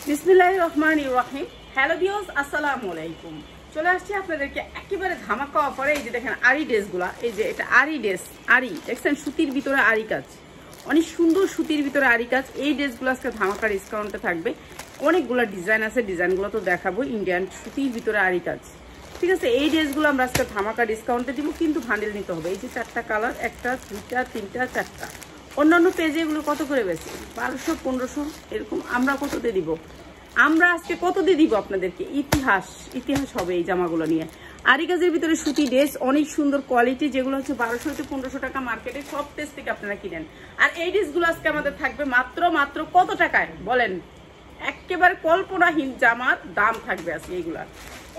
বিসমিল্লাহির রহমানির রহিম। Hello viewers, আসসালামু আলাইকুম। চলে আসছি আপনাদেরকে একেবারে ধামাকা অফারে। এই যে দেখেন আরি ড্রেসগুলা, এই যে এটা আরি ড্রেস, আরি দেখছেন সুতির ভিতরে আরি কাজ, অনেক সুন্দর সুতির ভিতরে আরি কাজ। এই ড্রেসগুলো আজকে ধামাকা ডিসকাউন্টে থাকবে। অনেকগুলো ডিজাইন আছে, ডিজাইনগুলো তো দেখাবো। ইন্ডিয়ান সুতির ভিতরে আরি কাজ, ঠিক আছে। এই ড্রেসগুলো আমরা আজকে ধামাকা ডিসকাউন্টে দিব, কিন্তু ভান্ডেল নিতে হবে। এই যে 4টা কালার, 1টা 2টা 3টা 4টা। অন্যান্য পেজে এগুলো কত করে বেশি 1200 1500 এরকম, আমরা কততে দিব? আমরা আজকে কত দিয়ে দিব আপনাদেরকে? ইতিহাস হবে এই জামাগুলো নিয়ে। আরি কাজের ভিতরে সুতি ড্রেস, অনেক সুন্দর কোয়ালিটি, যেগুলো হচ্ছে 1200 থেকে 1500 টাকা মার্কেটে সব পেজ থেকে আপনারা কিনেন। আর এই ড্রেসগুলো আজকে আমাদের থাকবে মাত্র কত টাকায় বলেন? একেবারে কল্পনাহীন জামার দাম থাকবে আজকে। এইগুলা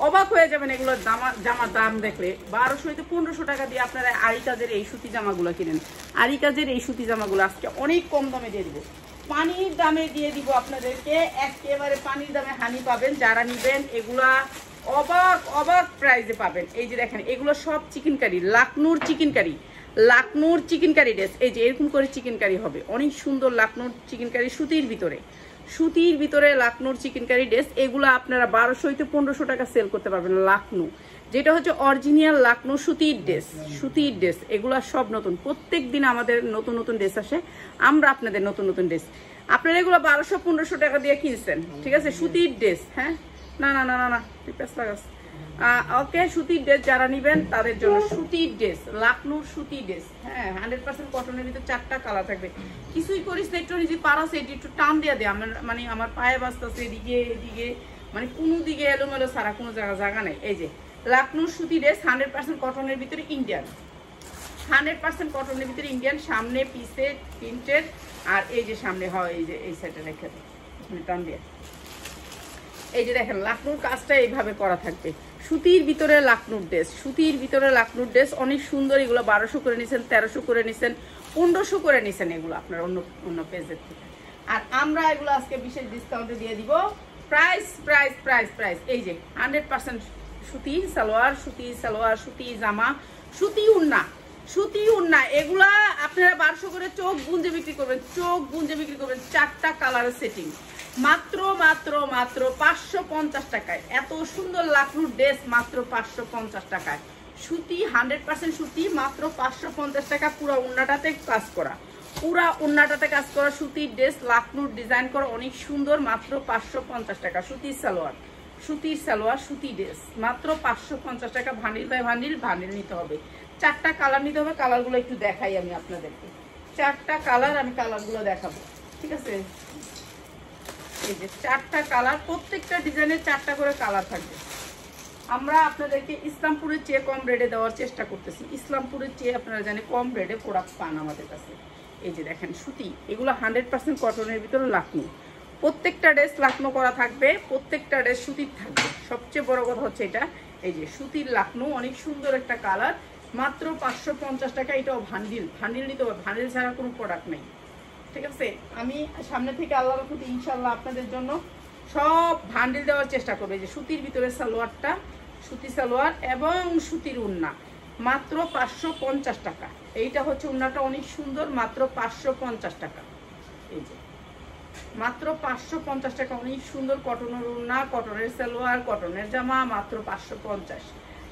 অবাক হয়ে যাবেন, এগুলোর জামার দাম দেখলে। 1200 থেকে 1500 টাকা দিয়ে আপনারা আরি কাজের এই সুতি জামাগুলো কিনেন। আরি কাজের এই সুতি জামাগুলো আজকে অনেক কম দামে দিয়ে দিব, পানির দামে দিয়ে দিব আপনাদেরকে। একেবারে পানির দামে হানি পাবেন যারা নিবেন। এগুলা অবাক প্রাইসে পাবেন। এই যে দেখেন, এগুলো সব চিকেন কারি, লাকনুর চিকেন কারি ড্রেস। এই যে এরকম করে চিকেন কারি হবে, অনেক সুন্দর লাকনুর চিকেন কারি সুতির ভিতরে লাকনুর চিকেন কারি ড্রেস। এগুলো আপনারা 1200 থেকে 1500 টাকা সেল করতে পারবেন। লাকনু যেটা হচ্ছে অরিজিনাল লাকনু সুতির ড্রেস। এগুলো সব নতুন, প্রত্যেক দিন আমাদের নতুন নতুন ড্রেস আসে। আমরা আপনাদের নতুন ড্রেস, আপনারা এগুলো 1200 1500 টাকা দিয়ে কিনছেন, ঠিক আছে। সুতির ড্রেস, হ্যাঁ, না ওকে, সুতির ড্রেস যারা নিবেন তাদের জন্য সুতির ড্রেস, লাকনুর সুতির ড্রেস, হ্যাঁ, 100% কটনের ভিতরে 4টা কালার থাকবে। কিছুই করিস না, একটু নিজে পারাস একটু টান দিয়ে দে। মানে আমার পায়ে বাঁচতেছে এদিকে, মানে কোনো দিকে এলোমেলো সারা কোনো জায়গা নেই। এই যে লাকনুর সুতি ড্রেস, 100% কটনের ভিতরে ইন্ডিয়ান, 100% কটনের ভিতরে ইন্ডিয়ান। সামনে পিসে প্রিন্টেড, আর এই যে সামনে হয় এই যে এই সাইডে রেখে টান দিয়ে। এই যে দেখেন লাকনুর কাজটা এইভাবে করা থাকবে। সুতির ভিতরে লাকনুর ড্রেস, অনেক সুন্দর। এগুলো 1200 করে নিছেন, 1300 করে নিছেন, 1500 করে নিছেন, এগুলো আপনার অন্য পেজের থেকে। আর আমরা এগুলো আজকে বিশেষ ডিসকাউন্টে দিয়ে দিব। প্রাইস এই যে 100% সুতি সালোয়ার, সুতি জামা, সুতি উন্না। এগুলা আপনারা 1200 করে চোখ গুঞ্জে বিক্রি করবেন। 4টা কালারের সেটিং মাত্র 550 টাকায়। এত সুন্দর লাকনুর ড্রেস মাত্র 550 টাকায়। সুতি 100% সুতি, মাত্র 550 টাকা। পুরো উন্নাটাতে কাজ করা সুতির ড্রেস, লাকনুর ডিজাইন করা, অনেক সুন্দর, মাত্র 550 টাকা। সুতির সালোয়ার সুতি ড্রেস মাত্র 550 টাকা। ভান্ডিল বাই ভান্ডিল নিতে হবে। 4টা কালার নিতে হবে। কালারগুলো একটু দেখাই আমি আপনাদেরকে। 4টা কালার, আমি কালারগুলো দেখাবো, ঠিক আছে। এই যে 4টা কালার, প্রত্যেকটা ডিজাইনের 4টা করে কালার থাকবে। আমরা আপনাদেরকে ইসলামপুরের চেয়ে কম রেটে দেওয়ার চেষ্টা করতেছি। ইসলামপুরের চেয়ে আপনারা জানেন কম রেটে প্রোডাক্ট পান আমাদের কাছে। এই যে দেখেন সুতি, এগুলো 100% কটনের ভিতরে লাকনু। প্রত্যেকটা ড্রেস লাকনু করা থাকবে, প্রত্যেকটা ড্রেস সুতির থাকবে। সবচেয়ে বড় কথা হচ্ছে এটা, এই যে সুতির লাকনু, অনেক সুন্দর একটা কালার, মাত্র 550 টাকা। এটাও ভান্ডিল নিতে হবে, ভান্ডিল ছাড়া কোনো প্রোডাক্ট নেই, ঠিক আছে। আমি সামনে থেকে আল্লাহর রহমতে ইনশাল্লাহ আপনাদের জন্য সব ভান্ডিল দেওয়ার চেষ্টা করবে। যে সুতির ভিতরে সালোয়ারটা, সুতি সালোয়ার এবং সুতির উন্না, মাত্র 550 টাকা। এইটা হচ্ছে উন্নাটা, অনেক সুন্দর, মাত্র 550 টাকা। এই যে মাত্র 550 টাকা, অনেক সুন্দর কটনের উন্না, কটনের সালোয়ার, কটনের জামা, মাত্র 550।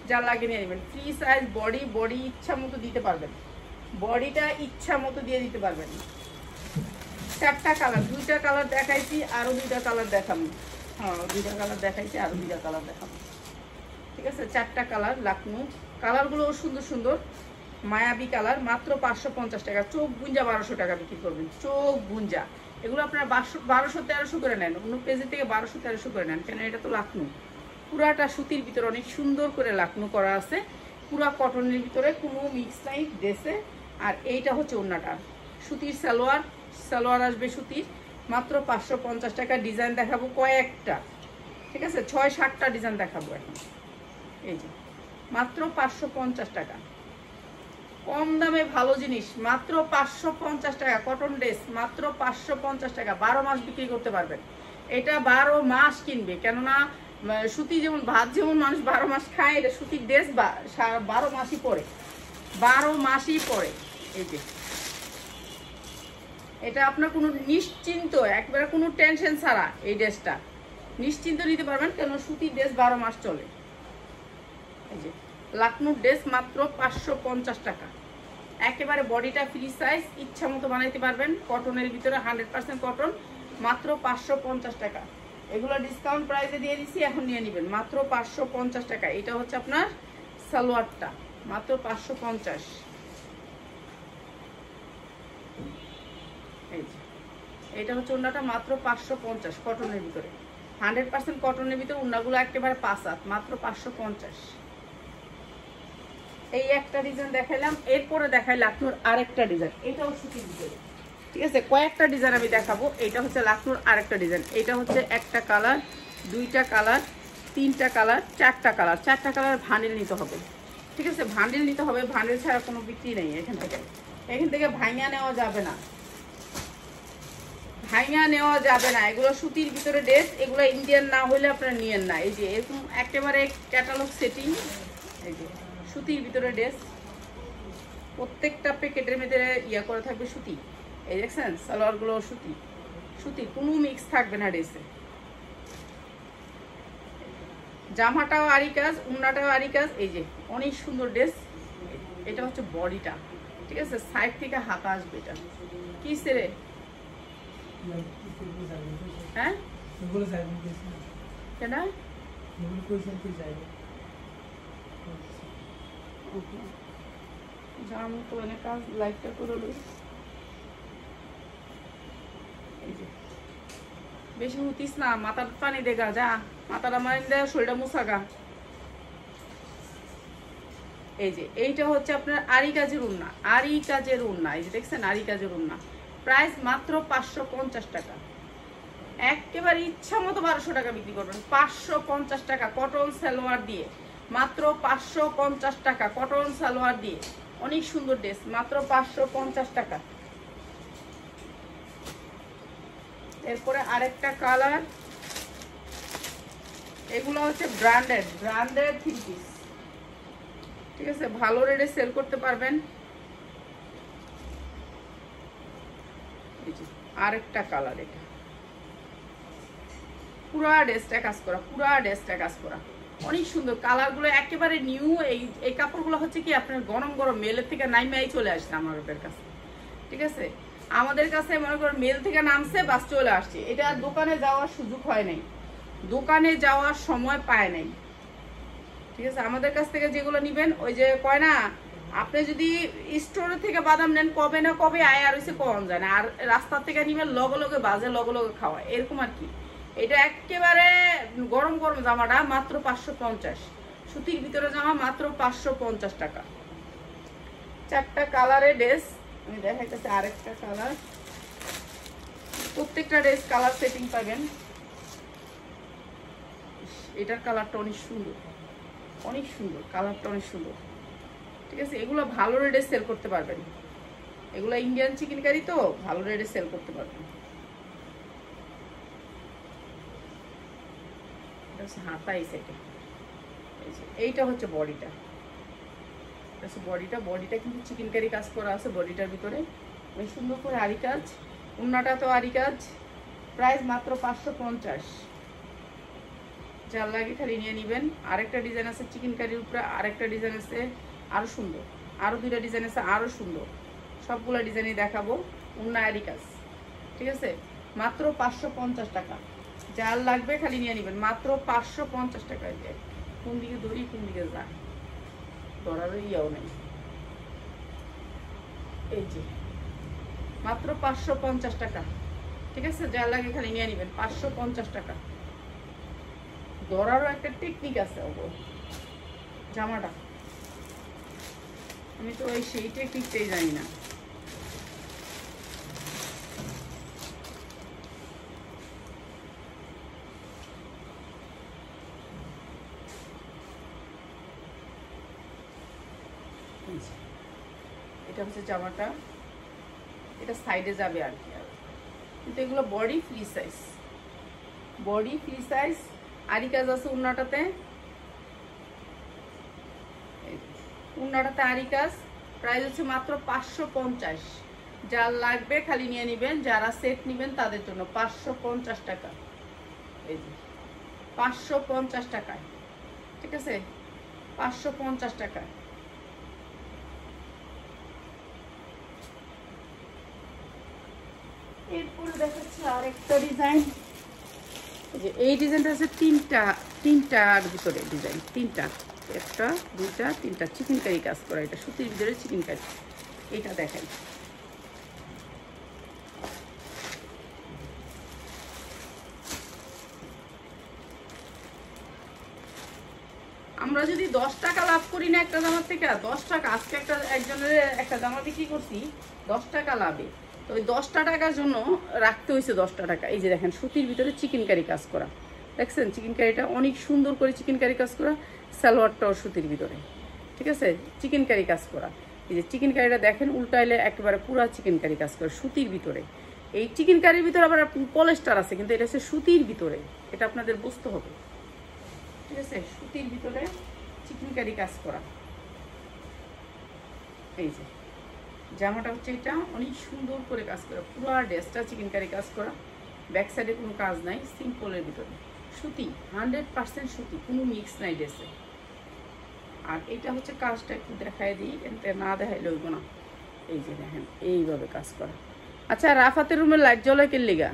যা লাগে নিয়ে নেবেন। ফ্রি সাইজ বডি ইচ্ছা মতো দিতে পারবেন, বডিটা ইচ্ছা মতো দিয়ে দিতে পারবেন। 4টা কালার, 2টা কালার দেখাইছি, আরো 2টা কালার দেখাবো। হ্যাঁ, 2টা কালার দেখাইছি, আরো 2টা কালার দেখাবো, ঠিক আছে। 4টা কালার লাকনু, কালারগুলো সুন্দর মায়াবী কালার, মাত্র 550 টাকা। চোখ গুঞ্জা 1200 টাকা বিক্রি করবেন, চোখ গুঞ্জা। এগুলো আপনারা 1200 1300 করে নেন, অন্য পেজে থেকে 1200 1300 করে নেন, কেন এটা তো লাকনু। পুরাটা সুতির ভিতরে অনেক সুন্দর করে লাকনু করা আছে, পুরা কটনের ভিতরে, কোনো মিক্স নাই ড্রেসে। আর এইটা হচ্ছে ওড়নাটা, সুতির সালোয়ার আসবে সুতির, মাত্র 550 টাকা। ডিজাইন দেখাবো কয়েকটা, ঠিক আছে, 6-7টা ডিজাইন দেখাবো এখন। এই যে মাত্র 550 টাকা, কম দামে ভালো জিনিস, মাত্র 550 টাকা। কটন ড্রেস মাত্র 550 টাকা। 12 মাস বিক্রি করতে পারবেন। এটা 12 মাস কিনবে, কেননা সুতি যেমন ভাত, যেমন মানুষ 12 মাস খায়, এটা সুতির ড্রেস 12 মাসই পরে, 12 মাসই পরে। এই যে এটা আপনার কোনো নিশ্চিন্ত, একবারে কোনো টেনশন ছাড়া এই ড্রেসটা নিশ্চিন্ত নিতে পারবেন, কেন সুতির ড্রেস 12 মাস চলে। এই যে লাকনুর ড্রেস মাত্র 550 টাকা। একেবারে বডিটা ফ্রি সাইজ, ইচ্ছা মতো বানাইতে পারবেন, কটনের ভিতরে 100% কটন, মাত্র 550 টাকা। এগুলো ডিসকাউন্ট প্রাইসে দিয়ে দিচ্ছি, এখন নিয়ে নেবেন মাত্র 550 টাকা। এটা হচ্ছে আপনার সালোয়ারটা, মাত্র 550। এই যে এটা হচ্ছে ওড়নাটা, মাত্র 550 কটনের ভিতরে, 100% কটনের ভিতরে। ওড়নাগুলো একেবারে 5 হাত, মাত্র 550। এই একটা ডিজাইন দেখাইলাম, এরপরে দেখাই লাকনুর আরেকটা ডিজাইন, এটাও সুতির ভিতরে। ঠিক আছে, কয়েকটা ডিজাইন আমি দেখাবো। এটা হচ্ছে লাকনুর আরেকটা ডিজাইন। এটা হচ্ছে একটা কালার, দুইটা কালার, তিনটা কালার, চারটা কালার। চারটা কালার ভান্ডেল নিতে হবে। ঠিক আছে, ভান্ডেল নিতে হবে, ভান্ডেল ছাড়া কোনো বিক্রি নেই এখান থেকে ভাঙা নেওয়া যাবে না, ভাঙা নেওয়া যাবে না। এগুলো সুতির ভিতরে ড্রেস, এগুলো ইন্ডিয়ান না হলে আপনারা নিয়েন না। এই যে এরকম একেবারে ক্যাটালগ সেটিং, এই যে সুতির ভিতরে ড্রেস, প্রত্যেকটা প্যাকেটের ভিতরে ইয়া করে থাকবে সুতি। এই দেখছেন সালোয়ারগুলো সুতি, সুতি কোনো মিক্স থাকবে না ড্রেসে। জামাটাও আরি কাজ, উন্নাটাও আরি কাজ। এই যে অনেক সুন্দর ড্রেস। এটা হচ্ছে বডিটা, ঠিক আছে, সাইড থেকে হাতা আসবে। এটা কি সেরে, হ্যাঁ কেন জানো তো এনে কাজ লাইটটা করে লই। বেশি উঠিস না, মাথার পানি দেখা যা, মাথাটা মারি দেয়, শরীরটা মুসাগা। এই যে এইটা হচ্ছে আপনার আরি কাজের উন্না, আরি কাজের উন্না। এই যে দেখছেন আরি কাজের উন্না, প্রাইস মাত্র 550 টাকা। একেবারে ইচ্ছা মতো 1200 টাকা বিক্রি করবেন। 550 টাকা কটন সালোয়ার দিয়ে, মাত্র 550 টাকা কটন সালোয়ার দিয়ে। অনেক সুন্দর ড্রেস, মাত্র 550 টাকা। এরপরে আরেকটা কালার, এগুলো হচ্ছে ব্র্যান্ডেড থ্রি পিস। ঠিক আছে, ভালো রেটে সেল করতে পারবেন। আরেকটা কালার, এটা পুরা ড্রেসটা কাজ করা, পুরা ড্রেসটা কাজ করা, অনেক সুন্দর। কালারগুলো একেবারে নিউ। এই কাপড়গুলো হচ্ছে কি আপনার গরম গরম মেলের থেকে নাইমাই চলে আসছে আমাদের কাছে। ঠিক আছে, আমাদের কাছে মনে করেন মেল থেকে নামছে, বাস চলে আসছে। এটা দোকানে যাওয়ার সুযোগ হয় নাই, দোকানে যাওয়ার সময় পায় নাই। ঠিক আছে, আমাদের কাছ থেকে যেগুলো নিবেন, ওই যে কয় না, আপনি যদি স্টোর থেকে বাদাম নেন, কবে না কবে আয় আর হইছে কম যায় না, আর রাস্তা থেকে নিবেন লগে লগে বাজে, লগে লগে খাওয়া, এরকম আর কি। এটা একেবারে গরম গরম জামাটা, মাত্র 550। সুতির ভিতরে জামা, মাত্র 550 টাকা। চারটা কালারের ড্রেস আমি দেখাইতেছি। আরেকটা কালার, প্রত্যেকটা ড্রেস কালার সেটিং পাবেন। এটার কালারটা অনেক সুন্দর, অনেক সুন্দর কালারটা, অনেক সুন্দর। ঠিক আছে, এগুলো ভালো রেটে সেল করতে পারবেন। এগুলো ইন্ডিয়ান চিকেন কারি, তো ভালো রেটে সেল করতে পারবেন। হাতা এই সাইডে, এইটা হচ্ছে বডিটা। বডিটা কিন্তু চিকেন কারি কাজ করা আছে বডিটার ভিতরে, বেশ সুন্দর করে আরি কাজ। উন্নাটা তো আরি কাজ, প্রাইস মাত্র 550। যার লাগে খালি নিয়ে নেবেন। আরেকটা ডিজাইন আছে চিকেন কারির উপরে, আরেকটা ডিজাইন আছে আরো সুন্দর, আরো দুইটা ডিজাইন আছে আরো সুন্দর। সবগুলা ডিজাইনই দেখাবো। উন্না আরি কাজ, ঠিক আছে, মাত্র 550 টাকা। যার লাগবে খালি নিয়ে নেবেন, মাত্র 550 টাকায়। দিয়ে কোন দিকে দড়ি কোন দিকে যায়, ধরার ইয়াও নেই। এই যে মাত্র 550 টাকা। ঠিক আছে, যার লাগে খালি নিয়ে নেবেন, 550 টাকা। ধরারও একটা টেকনিক আছে জামাটা, আমি তো ওই সেই টেকনিকটাই জানি না। এটা হচ্ছে জামাটা, এটা সাইডে যাবে আর কি, কিন্তু এগুলো body free size, body free size. আরি কাজ আছে উন্নাটাতে, উন্নাটাতে আরি কাজ। প্রাইস হচ্ছে মাত্র 550। যার লাগবে খালি নিয়ে নেবেন, যারা সেট নেবেন তাদের জন্য 550 টাকা। এই যে 550 টাকায়, ঠিক আছে, 550 টাকা। এরপরে দেখাচ্ছি আরেকটা ডিজাইন। এই ডিজাইনটা আছে তিনটার ভিতরে ডিজাইন, তিনটা, একটা দুইটা তিনটা, চিকেন কারি কাজ করা, এটা সুতির ভিতরে চিকেন কারি। এটা দেখাই, আমরা যদি 10 টাকা লাভ করি না একটা জামার থেকে, 10 টাকা, আজকে একজনের একটা জামা বিক্রি করছি 10 টাকা লাভে, তো ওই 10 টাকার জন্য রাখতে হয়েছে 10 টাকা। এই যে দেখেন সুতির ভিতরে চিকেন কারি কাজ করা, দেখছেন চিকেন কারিটা অনেক সুন্দর করে চিকেন কারি কাজ করা, সালোয়ারটাও সুতির ভিতরে, ঠিক আছে, চিকেন কারি কাজ করা। এই যে চিকেন কারিটা দেখেন উল্টাইলে একেবারে পুরা চিকেন কারি কাজ করা সুতির ভিতরে। এই চিকেন কারির ভিতরে আবার পলিস্টার আছে, কিন্তু এটা হচ্ছে সুতির ভিতরে, এটা আপনাদের বুঝতে হবে, ঠিক আছে, সুতির ভিতরে চিকেন কারি কাজ করা। এই যে জামাটা হচ্ছে এটা অনেক সুন্দর করে কাজ করা, পুরো ড্রেসটা চিকেন কারি কাজ করা, ব্যাক সাইডে কোনো কাজ নাই, সিম্পলের ভিতরে সুতি, 100% সুতি, কোনো মিক্স নাই ড্রেসে। আর এটা হচ্ছে কাজটা একটু দেখাই দিই, এতে না দেখাই লইব না। এই যে দেখেন এইভাবে কাজ করা। আচ্ছা, রাফাতের রুমে লাইট জ্বলে কে লিগা?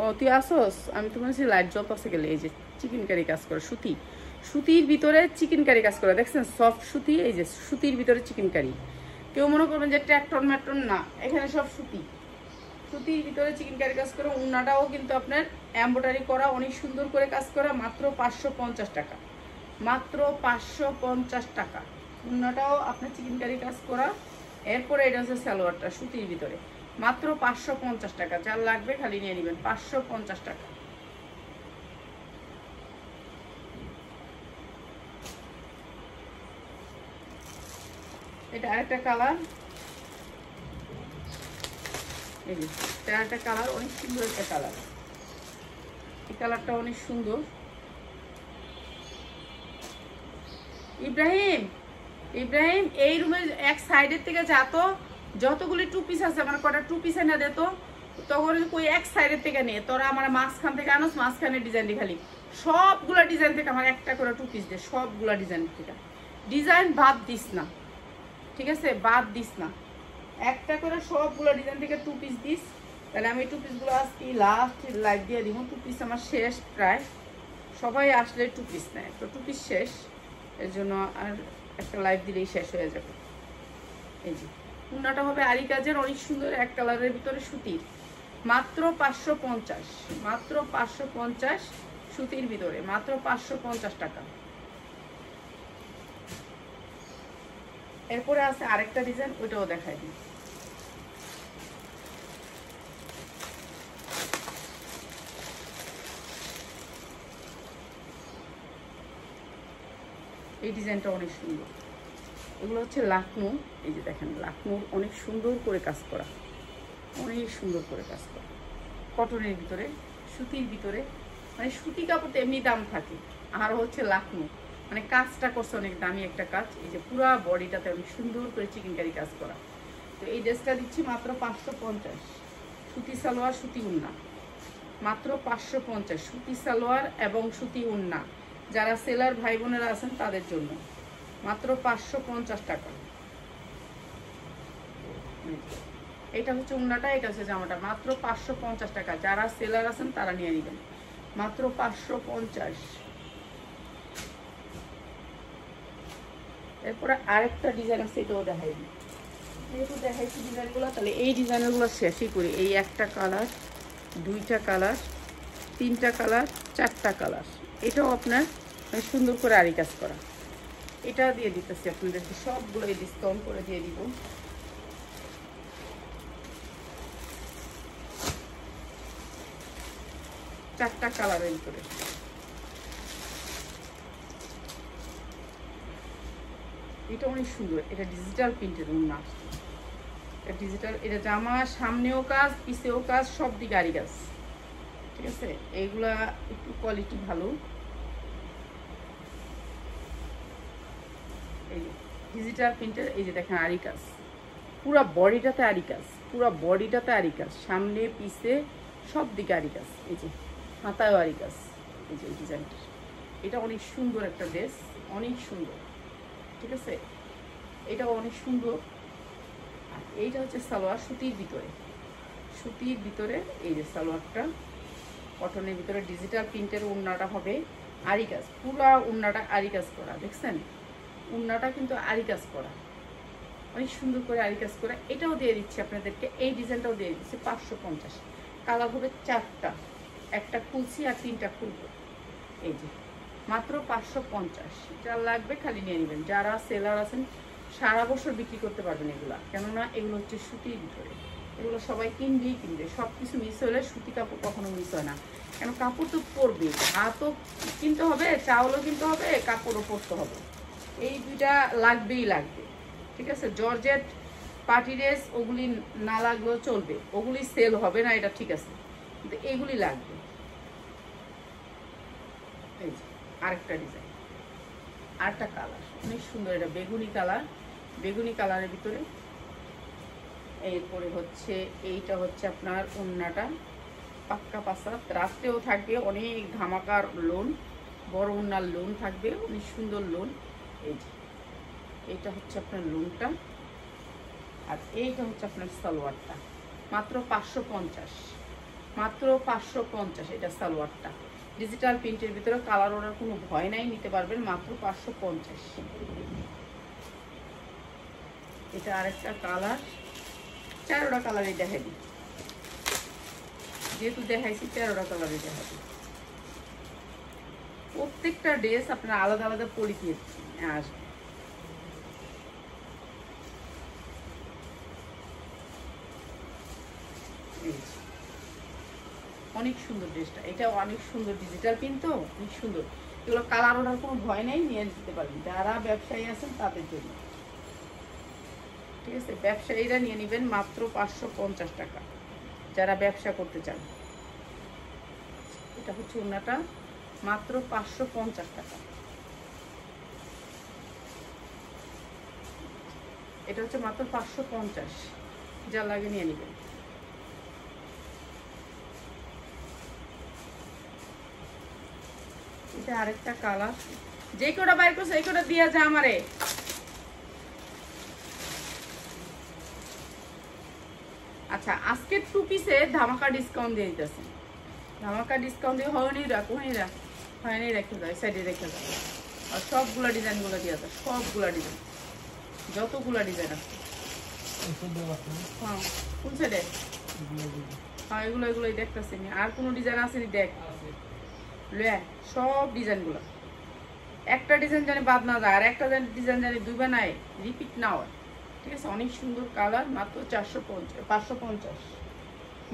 ও তুই আসোস, আমি তো মনে লাইট জ্বলতেছে গেলে। এই যে চিকেন কারি কাজ করা সুতি, সুতির ভিতরে চিকেন কারি কাজ করা, দেখছেন সফট সুতি। এই যে সুতির ভিতরে চিকেন কারি, কেউ মনে করবেন যে ট্র্যাক্টর ম্যাট্রন না, এখানে সব সুতি, সুতির ভিতরে চিকেন কারি কাজ করা। উন্নাটাও কিন্তু আপনার এমব্রয়ডারি করা, অনেক সুন্দর করে কাজ করা, মাত্র 550 টাকা, মাত্র 550 টাকা। উন্নাটাও আপনার চিকেন কারি কাজ করা। এরপরে এটা হচ্ছে সালোয়ারটা সুতির ভিতরে, মাত্র 550 টাকা। যার লাগবে খালি নিয়ে নেবেন, 550 টাকা। এটা আরেকটা কালার, এই যে এটা আরেকটা কালার, অনেক সুন্দর একটা কালার, এই কালারটা অনেক সুন্দর। ইব্রাহিম, ইব্রাহিম এই রুমের এক সাইডের থেকে যাতো, যতগুলি টু পিস আছে আমার কটা টু পিস এনে দিত, তখন কই এক সাইডের থেকে নিয়ে তোরা আমার মাঝখান থেকে আনোস, মাঝখানের ডিজাইন খালি সবগুলা ডিজাইন থেকে আমার একটা করে টু পিস দে, সবগুলা ডিজাইন থেকে, ডিজাইন বাদ দিস না, ঠিক আছে, বাদ দিস না, একটা করে সবগুলো ডিজাইন থেকে টু পিস দিস। তাহলে আমি টু পিসগুলো আজকে লাস্ট লাইভ দিয়ে দিব। টু পিস আমার শেষ প্রায়, সবাই আসলে টু পিস নেয়, তো টু পিস শেষ, এর জন্য আর একটা লাইভ দিলেই শেষ হয়ে যাবে। এই যে উন্নাটা হবে আরি কাজের, অনেক সুন্দর এক কালারের ভিতরে সুতির, মাত্র 550, মাত্র 550 সুতির ভিতরে, মাত্র 550 টাকা। এরপরে আছে আরেকটা ডিজাইন, ওইটাও দেখাই দিই। এই ডিজাইনটা অনেক সুন্দর, এগুলো হচ্ছে লাকনো। এই যে দেখেন লাকনোর অনেক সুন্দর করে কাজ করা, অনেক সুন্দর করে কাজ করা, কটনের ভিতরে সুতির ভিতরে, মানে সুতি কাপড়তে এমনি দাম থাকে, আর হচ্ছে লাকনো মানে কাজটা করছে অনেক দামি একটা কাজ। এই যে পুরা বডিটাতে অনেক সুন্দর করে চিকেন কারি কাজ করা। তো এই ড্রেসটা দিচ্ছি মাত্র 550, সুতি সালোয়ার সুতি উন্না, মাত্র 550 সুতি সালোয়ার এবং সুতি উন্না। যারা সেলার ভাই বোনেরা আছেন তাদের জন্য মাত্র 550 টাকা। এটা হচ্ছে উন্নাটা, এটা হচ্ছে জামাটা, মাত্র 550 টাকা। যারা সেলার আছেন তারা নিয়ে নেবেন, মাত্র 550। এরপরে আরেকটা ডিজাইন আছে, এটাও দেখাই দিই, যেহেতু দেখাইছি ডিজাইনগুলো, তাহলে এই ডিজাইনগুলো শেষই করি। এই একটা কালার, দুইটা কালার, তিনটা কালার, চারটা কালার, এটাও আপনার সুন্দর করে আরি কাজ করা। এটা দিয়ে দিতেছি আপনাদেরকে, সবগুলো ডিসকাউন্ট করে দিয়ে দিব। চারটা কালারের ভিতরে, এটা অনেক সুন্দর, এটা ডিজিটাল প্রিন্টের উন্না, এটা ডিজিটাল, এটা জামা সামনেও কাজ পিছেও কাজ, সব দিকে আরি কাজ, ঠিক আছে, এইগুলা একটু কোয়ালিটি ভালো। এই ডিজিটাল প্রিন্টের, এই যে দেখেন আরি কাজ, পুরা বডিটাতে আরি কাজ, পুরা বডিটাতে আরি কাজ, সামনে পিছে সব দিকে আরি কাজ। এই যে হাতায়ও আরি কাজ, এই যে ডিজাইনটা, এটা অনেক সুন্দর একটা ড্রেস, অনেক সুন্দর, ঠিক আছে, এটাও অনেক সুন্দর। আর এইটা হচ্ছে সালোয়ার, সুতির ভিতরে, সুতির ভিতরে এই যে সালোয়ারটা কটনের ভিতরে ডিজিটাল প্রিন্টের ওড়নাটা হবে আরি কাজ, পুরা ওড়নাটা আরি কাজ করা, দেখছেন ওড়নাটা কিন্তু আরি কাজ করা, অনেক সুন্দর করে আরি কাজ করা। এটাও দিয়ে দিচ্ছি আপনাদেরকে, এই ডিজাইনটাও দিয়ে দিচ্ছি 550। কালার হবে 4টা, একটা খুলছি আর 3টা খুলবো। এই যে মাত্র 550, যার লাগবে খালি নিয়ে নেবেন। যারা সেলার আছেন সারা বছর বিক্রি করতে পারবেন এগুলা, কেননা এগুলো হচ্ছে সুতির ভিতরে, এগুলো সবাই কিনবেই কিনবে। সব কিছু মিস হলে সুতি কাপড় কখনো মিস হয় না, কেন কাপড় তো পরবে, ভাতও কিনতে হবে, চাউলও কিনতে হবে, কাপড়ও পরতে হবে, এই দুইটা লাগবেই লাগবে, ঠিক আছে। জর্জেট পার্টি ড্রেস ওগুলি না লাগলেও চলবে, ওগুলি সেল হবে না, এটা ঠিক আছে, কিন্তু এইগুলি লাগবে। এই যে আরেকটা ডিজাইন, আরেকটা কালার অনেক সুন্দর, এটা বেগুনি কালার, বেগুনি কালারের ভিতরে। এরপরে হচ্ছে এইটা হচ্ছে আপনার ওড়নাটা পাক্কা পাসাত, রাস্তেও থাকবে অনেক ধামাকার লোন, বড় ওড়নার লোন থাকবে, অনেক সুন্দর লোন। এই যে এইটা হচ্ছে আপনার লোনটা, আর এইটা হচ্ছে আপনার সালোয়ারটা, মাত্র 550, মাত্র 550 এটা সালোয়ারটা, ডিজিটাল প্রিন্টের ভিতরে, কালার ওনার কোনো ভয় নাই, নিতে পারবেন মাত্র 550। এটা আরেকটা কালার, 4টা কালারই দেখাই দিই, যেহেতু দেখাইছি 4টা কালারই দেখাবো। প্রত্যেকটা ড্রেস আপনার আলাদা আলাদা পরিচিত আসবে। অনেক সুন্দর ড্রেসটা, এটা অনেক সুন্দর, ডিজিটাল প্রিন্ট তো অনেক সুন্দর, এগুলো কালার ওঠার কোনো ভয় নেই, নিয়ে নিতে পারবেন যারা ব্যবসায়ী আছেন তাদের জন্য, ঠিক আছে। ব্যবসায়ীরা নিয়ে নেবেন মাত্র 550 টাকা, যারা ব্যবসা করতে চান। এটা হচ্ছে ওড়নাটা, মাত্র 550 টাকা। এটা হচ্ছে মাত্র 550, যা লাগে নিয়ে নেবেন। এটা আরেকটা কালার, যে কোটা বাইর করছে এই কোটা দিয়া যা আমারে। আচ্ছা, আজকে 2 পিসে ধামাকা ডিসকাউন্ট দিয়ে দিতেছে, ধামাকা ডিসকাউন্ট দিয়ে হয়নি রেখে যায়, সাইডে রেখে যায়, আর সবগুলা ডিজাইনগুলো দিয়ে আছে, সবগুলা ডিজাইন, যতগুলা ডিজাইন আছে। হ্যাঁ কোন সাইডে? হ্যাঁ এগুলোই দেখতেছি, আর কোনো ডিজাইন আসেনি দেখ, সব ডিজাইনগুলো, একটা ডিজাইন জানি বাদ না যায়, আর একটা ডিজাইন জানি দুইবার নাই রিপিট না হয়, ঠিক আছে। অনেক সুন্দর কালার, মাত্র 550,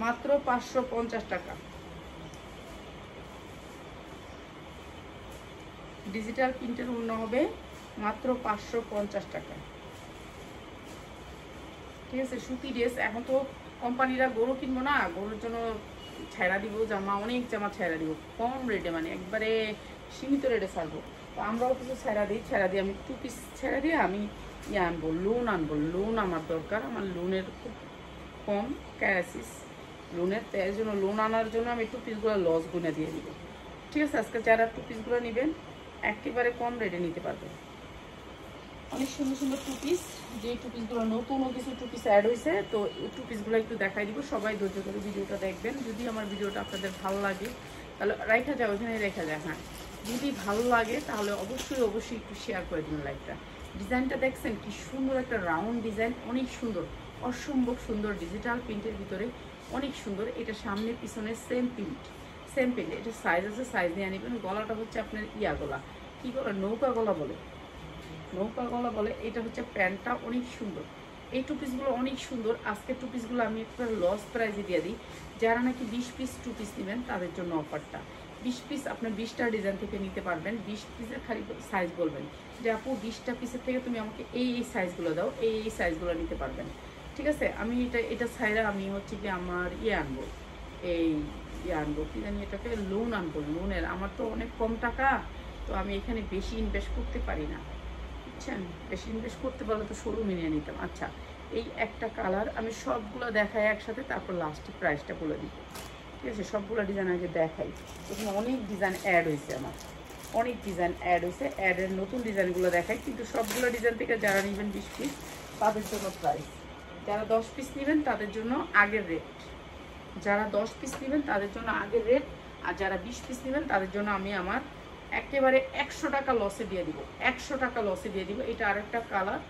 মাত্র 550 টাকা। ডিজিটাল প্রিন্টের ওড়না হবে মাত্র 550 টাকা, ঠিক আছে। সুতি ড্রেস, এখন তো কোম্পানিরা গরু কিনবো না, গরুর জন্য ছেঁড়া দিব জামা, অনেক জামা ছেঁড়া দিব কম রেটে, মানে একবারে সীমিত রেটে ছাড়বো। তো আমরাও কিছু ছেঁড়া দিই, আমি 2 পিস ছেঁড়া দিয়ে আমি আনবো, লোন আমার দরকার, আমার লোনের খুব কম ক্রাইসিস, লোনের এর জন্য লোন আনার জন্য আমি 2 পিসগুলো লস গুনে দিয়ে দিব, ঠিক আছে। আজকে যারা 2 পিসগুলো নেবেন একেবারে কম রেটে নিতে পারবেন, অনেক সুন্দর সুন্দর 2 পিস, যে 2 পিসগুলো নতুনও কিছু 2 পিস অ্যাড হয়েছে, তো এই 2 পিসগুলো একটু দেখাই দিব। সবাই ধৈর্য ধরে ভিডিওটা দেখবেন, যদি আমার ভিডিওটা আপনাদের ভালো লাগে তাহলে রেখা যায়, ওইখানে রেখা যায়। হ্যাঁ, যদি ভালো লাগে তাহলে অবশ্যই একটু শেয়ার করে দিন লাইকটা। ডিজাইনটা দেখছেন কি সুন্দর, একটা রাউন্ড ডিজাইন, অনেক সুন্দর, অসম্ভব সুন্দর, ডিজিটাল প্রিন্টের ভিতরে অনেক সুন্দর। এটা সামনে পিছনে সেম প্রিন্ট, এটা সাইজ আছে, সাইজ নিয়ে নেবেন। গলাটা হচ্ছে আপনার গলা, কি গলা, নৌকা গলা বলে, এটা হচ্ছে প্যান্টটা অনেক সুন্দর। এই 2 পিসগুলো অনেক সুন্দর। আজকে 2 পিসগুলো আমি একটা লস প্রাইজে দিয়ে দিই, যারা নাকি 20 পিস 2 পিস নেবেন তাদের জন্য অফারটা। 20 পিস আপনার 20টা ডিজাইন থেকে নিতে পারবেন, 20 পিসের খালি সাইজ বলবেন যে আপু 20টা পিসের থেকে তুমি আমাকে এই সাইজগুলো দাও, এই সাইজগুলো নিতে পারবেন, ঠিক আছে। আমি এটা ছাইরা আমি হচ্ছে কি আমার আনবো, আনবো কি জানি এটাকে, লোন আনবো, লোনের। আমার তো অনেক কম টাকা, তো আমি এখানে বেশি ইনভেস্ট করতে পারি না, বুঝছেন। বেশি ইনভেস্ট করতে পারলে তো শোরুমে নিয়ে নিতাম। আচ্ছা, এই একটা কালার আমি সবগুলো দেখাই একসাথে, তারপর লাস্টে প্রাইসটা বলে দিই। ঠিক আছে, সবগুলো ডিজাইন আগে দেখাই। এখানে অনেক ডিজাইন অ্যাড হয়েছে, আমার অনেক ডিজাইন অ্যাড হয়েছে, অ্যাডের নতুন ডিজাইনগুলো দেখাই। কিন্তু সবগুলো ডিজাইন থেকে যারা নেবেন 20 পিস তাদের জন্য প্রাইস, যারা 10 পিস নেবেন তাদের জন্য আগের রেট, যারা 10 পিস নেবেন তাদের জন্য আগের রেট, আর যারা 20 পিস নেবেন তাদের জন্য আমি আমার একেবারে 100 টাকা লসে দিয়ে দিব, 100 টাকা লসে দিয়ে দিব। এটা আরেকটা কালার,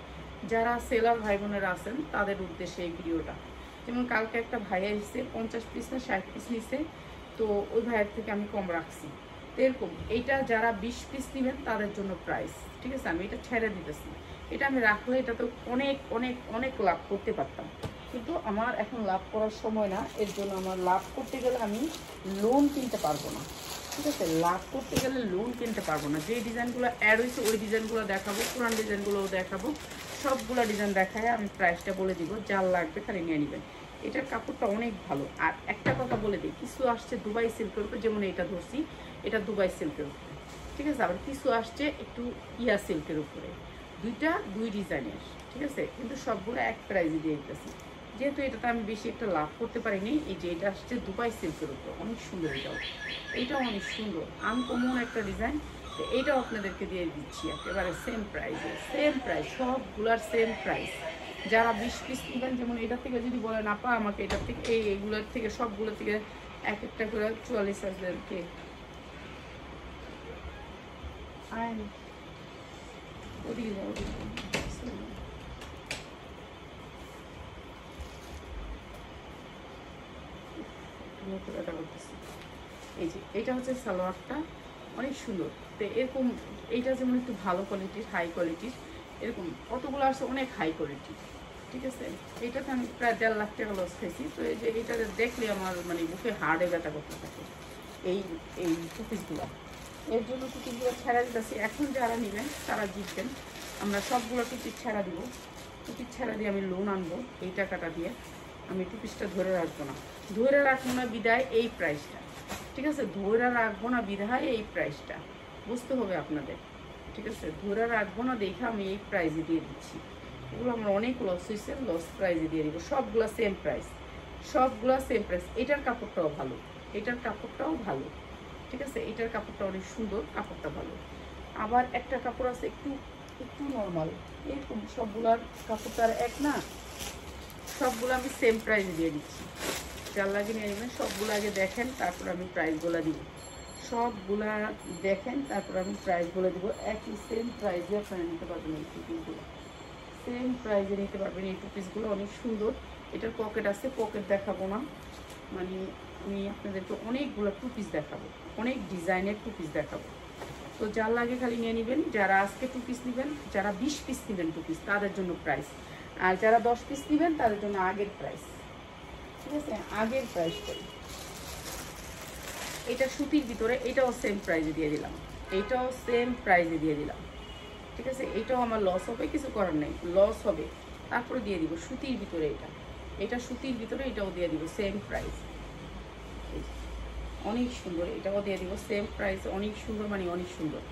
যারা সেলার ভাই বোনেরা আছেন তাদের উদ্দেশ্যে এই ভিডিওটা। যেমন কালকে একটা ভাইয়া এসেছে 50 পিস না 60 পিস নিছে, তো ওই ভাইয়ের থেকে আমি কম রাখছি। তো এরকম এইটা যারা 20 পিস নেবেন তাদের জন্য প্রাইস। ঠিক আছে, আমি এটা ছেড়ে দিতেছি, এটা আমি রাখলে এটা তো অনেক অনেক অনেক লাভ করতে পারতাম, কিন্তু আমার এখন লাভ করার সময় না। এর জন্য আমার লাভ করতে গেলে আমি লোন কিনতে পারবো না। ঠিক আছে, লাভ করতে গেলে লোন কিনতে পারবো না। যে ডিজাইনগুলো অ্যাড হয়েছে ওই ডিজাইনগুলো দেখাবো, পুরান ডিজাইনগুলোও দেখাবো, সবগুলো ডিজাইন দেখায় আমি প্রাইসটা বলে দিব। যার লাগবে খালি নিয়ে নেবেন। এটার কাপড়টা অনেক ভালো। আর একটা কথা বলে দিই, কিছু আসছে দুবাই সিল্কের উপরে, যেমন এটা ধরছি এটা দুবাই সিল্কের উপরে। ঠিক আছে, আবার কিছু আসছে একটু ইয়া সিল্কের উপরে, দুইটা দুই ডিজাইনের। ঠিক আছে, কিন্তু সবগুলো এক প্রাইজে দিয়ে দিতেছি, যেহেতু এটাতে আমি বেশি একটা লাভ করতে পারিনি। এই যে এটা আসছে দুবাই সিল্কের উপর, অনেক সুন্দর। এইটাও অনেক সুন্দর, আনকমন একটা ডিজাইন। তো এইটাও আপনাদেরকে দিয়ে দিচ্ছি একেবারে সেম প্রাইসে, সেম প্রাইস, সবগুলার সেম প্রাইস। যারা 20 পিস নেবেন, যেমন এটার থেকে যদি বলেন আপা আমাকে এটার থেকে এইগুলোর থেকে সবগুলোর থেকে এক একটা করে 44,000 কে ওদিকে যাও, এই যে এটা হচ্ছে সালোয়ারটা, অনেক সুন্দর। তো এরকম এইটা যেমন একটু ভালো কোয়ালিটির, হাই কোয়ালিটির, এরকম কতগুলো আছে অনেক হাই কোয়ালিটি। ঠিক আছে, এইটাতে আমি প্রায় 1.5 লাখ টাকা লস খাইছি। তো এই যে এইটা দেখলে আমার মানে বুকে হার্ডে ব্যথা করতে থাকে এই এই টুপিসগুলো। এর জন্য টুপিসগুলো ছেড়া দিতেছি। এখন যারা নেবেন তারা জিতবেন। আমরা সবগুলো টুপিস ছেড়া দিব, টুপিস ছেড়া দিয়ে আমি লোন আনবো। এই টাকাটা দিয়ে আমি টুপিসটা ধরে রাখবো না, ধরে রাখবো না বিদায় এই প্রাইসটা। ঠিক আছে, ধরে রাখবো না বিধায় এই প্রাইসটা, বুঝতে হবে আপনাদের। ঠিক আছে, ধরে রাখবো না দেখে আমি এই প্রাইজে দিয়ে দিচ্ছি। এগুলো আমার অনেক লস হয়েছে, লস প্রাইজে দিয়ে দিব। সবগুলো সেম প্রাইস, সবগুলো সেম প্রাইস। এটার কাপড়টাও ভালো, এটার কাপড়টাও ভালো। ঠিক আছে, এটার কাপড়টা অনেক সুন্দর, কাপড়টা ভালো। আবার একটা কাপড় আছে একটু একটু নর্মাল, এরকম সবগুলার কাপড়টা আর এক না, সবগুলো আমি সেম প্রাইজে দিয়ে দিচ্ছি। যার লাগে নিয়ে নেবেন। সবগুলো আগে দেখেন, তারপর আমি প্রাইস বলে দিব। সবগুলা দেখেন, তারপর আমি প্রাইস বলে দিব। একই সেম প্রাইসে আপনারা নিতে পারবেন এই টুপিসগুলো, সেম প্রাইসে নিতে পারবেন এই টুপিসগুলো। অনেক সুন্দর। এটার পকেট আছে, পকেট দেখাবো না, মানে আমি আপনাদেরকে অনেকগুলো টুপিস দেখাবো, অনেক ডিজাইনের টুপিস দেখাবো। তো যার লাগে খালি নিয়ে নেবেন। যারা আজকে টুপিস নেবেন, যারা 20 পিস নেবেন টুপিস, তাদের জন্য প্রাইস। আর যারা 10 পিস নেবেন তাদের জন্য আগের প্রাইস। ঠিক আছে, আগের প্রাইস করি। এটা সুতির ভিতরে, এটাও সেম প্রাইজে দিয়ে দিলাম, এটাও সেম প্রাইজে দিয়ে দিলাম। ঠিক আছে, এটাও আমার লস হবে, কিছু করার নেই, লস হবে, তারপরে দিয়ে দিব। সুতির ভিতরে এটা, এটা সুতির ভিতরে, এটাও দিয়ে দিব সেম প্রাইস। অনেক সুন্দর, এটাও দিয়ে দিব সেম প্রাইস। অনেক সুন্দর, মানে অনেক সুন্দর।